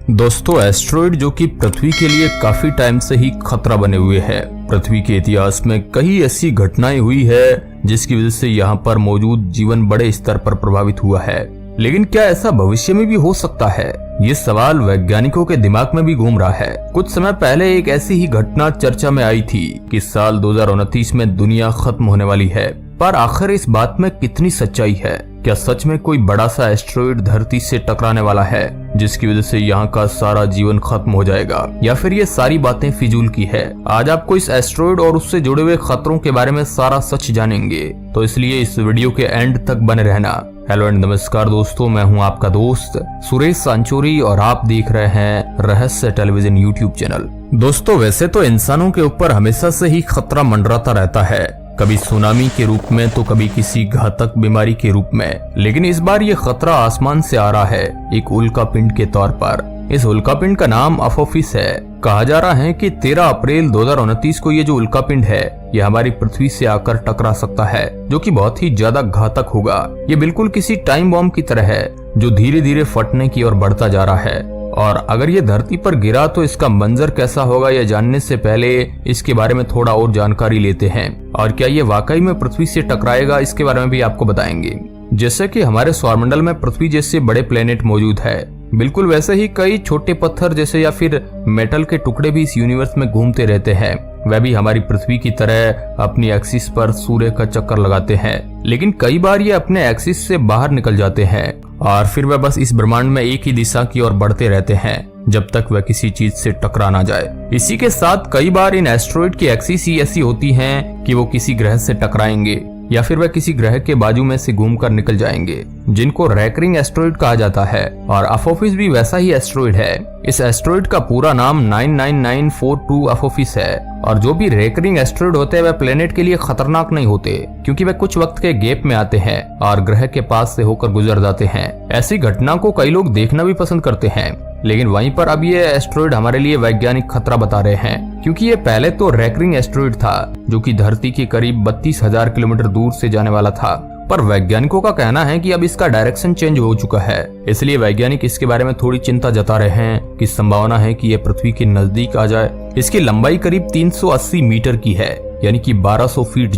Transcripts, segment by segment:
दोस्तों, एस्टेरॉयड जो कि पृथ्वी के लिए काफी टाइम से ही खतरा बने हुए है। पृथ्वी के इतिहास में कई ऐसी घटनाएं हुई है जिसकी वजह से यहाँ पर मौजूद जीवन बड़े स्तर पर प्रभावित हुआ है। लेकिन क्या ऐसा भविष्य में भी हो सकता है? ये सवाल वैज्ञानिकों के दिमाग में भी घूम रहा है। कुछ समय पहले एक ऐसी ही घटना चर्चा में आई थी कि साल 2029 में दुनिया खत्म होने वाली है। पर आखिर इस बात में कितनी सच्चाई है? क्या सच में कोई बड़ा सा एस्टेरॉयड धरती से टकराने वाला है जिसकी वजह से यहाँ का सारा जीवन खत्म हो जाएगा, या फिर ये सारी बातें फिजूल की है? आज आपको इस एस्टेरॉयड और उससे जुड़े हुए खतरों के बारे में सारा सच जानेंगे, तो इसलिए इस वीडियो के एंड तक बने रहना। हेलो एंड नमस्कार दोस्तों, मैं हूं आपका दोस्त सुरेश सांचोरी और आप देख रहे हैं रहस्य टेलीविजन यूट्यूब चैनल। दोस्तों, वैसे तो इंसानों के ऊपर हमेशा से ही खतरा मंडराता रहता है, कभी सुनामी के रूप में तो कभी किसी घातक बीमारी के रूप में। लेकिन इस बार ये खतरा आसमान से आ रहा है, एक उल्कापिंड के तौर पर। इस उल्कापिंड का नाम अपोफिस है। कहा जा रहा है कि 13 अप्रैल 2029 को ये जो उल्कापिंड है ये हमारी पृथ्वी से आकर टकरा सकता है, जो कि बहुत ही ज्यादा घातक होगा। ये बिल्कुल किसी टाइम बॉम्ब की तरह है जो धीरे धीरे फटने की ओर बढ़ता जा रहा है। और अगर ये धरती पर गिरा तो इसका मंजर कैसा होगा, यह जानने से पहले इसके बारे में थोड़ा और जानकारी लेते हैं। और क्या ये वाकई में पृथ्वी से टकराएगा, इसके बारे में भी आपको बताएंगे। जैसे कि हमारे सौरमंडल में पृथ्वी जैसे बड़े प्लेनेट मौजूद है, बिल्कुल वैसे ही कई छोटे पत्थर जैसे या फिर मेटल के टुकड़े भी इस यूनिवर्स में घूमते रहते हैं। वह भी हमारी पृथ्वी की तरह अपनी एक्सिस पर सूर्य का चक्कर लगाते हैं, लेकिन कई बार ये अपने एक्सिस से बाहर निकल जाते हैं और फिर वह बस इस ब्रह्मांड में एक ही दिशा की ओर बढ़ते रहते हैं जब तक वह किसी चीज से टकरा ना जाए। इसी के साथ कई बार इन एस्टेरॉयड की एक्सिस ही ऐसी होती हैं कि वो किसी ग्रह से टकराएंगे या फिर वह किसी ग्रह के बाजू में से घूमकर निकल जाएंगे, जिनको रैकरिंग एस्टेरॉयड कहा जाता है। और अपोफिस भी वैसा ही एस्टेरॉयड है। इस एस्टेरॉयड का पूरा नाम 99942 अपोफिस है। और जो भी रैकरिंग एस्टेरॉयड होते हैं वह प्लेनेट के लिए खतरनाक नहीं होते, क्योंकि वे कुछ वक्त के गैप में आते हैं और ग्रह के पास से होकर गुजर जाते हैं। ऐसी घटना को कई लोग देखना भी पसंद करते हैं, लेकिन वहीं पर अब ये एस्टेरॉयड हमारे लिए वैज्ञानिक खतरा बता रहे हैं, क्योंकि ये पहले तो रैकरिंग एस्टेरॉयड था जो कि धरती के करीब 32,000 किलोमीटर दूर से जाने वाला था। पर वैज्ञानिकों का कहना है कि अब इसका डायरेक्शन चेंज हो चुका है, इसलिए वैज्ञानिक इसके बारे में थोड़ी चिंता जता रहे हैं कि संभावना है कि यह पृथ्वी के नजदीक आ जाए। इसकी लंबाई करीब 380 मीटर की है, यानी कि 1200 फीट,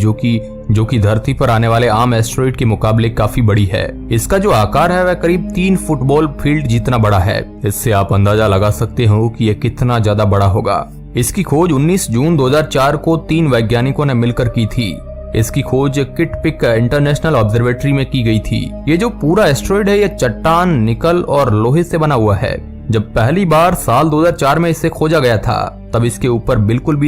जो कि धरती पर आने वाले आम एस्टेरॉयड के मुकाबले काफी बड़ी है। इसका जो आकार है वह करीब 3 फुटबॉल फील्ड जितना बड़ा है। इससे आप अंदाजा लगा सकते हो कि यह कितना ज्यादा बड़ा होगा। इसकी खोज 19 जून 2004 को 3 वैज्ञानिकों ने मिलकर की थी। इसकी खोज किट पिक इंटरनेशनल ऑब्जर्वेटरी में की गई थी। ये जो पूरा एस्टेरॉयड है यह चट्टान, निकल और लोहे से बना हुआ है। जब पहली बार साल 2004 में इसे खोजा गया था तब इसके ऊपर बिल्कुल भी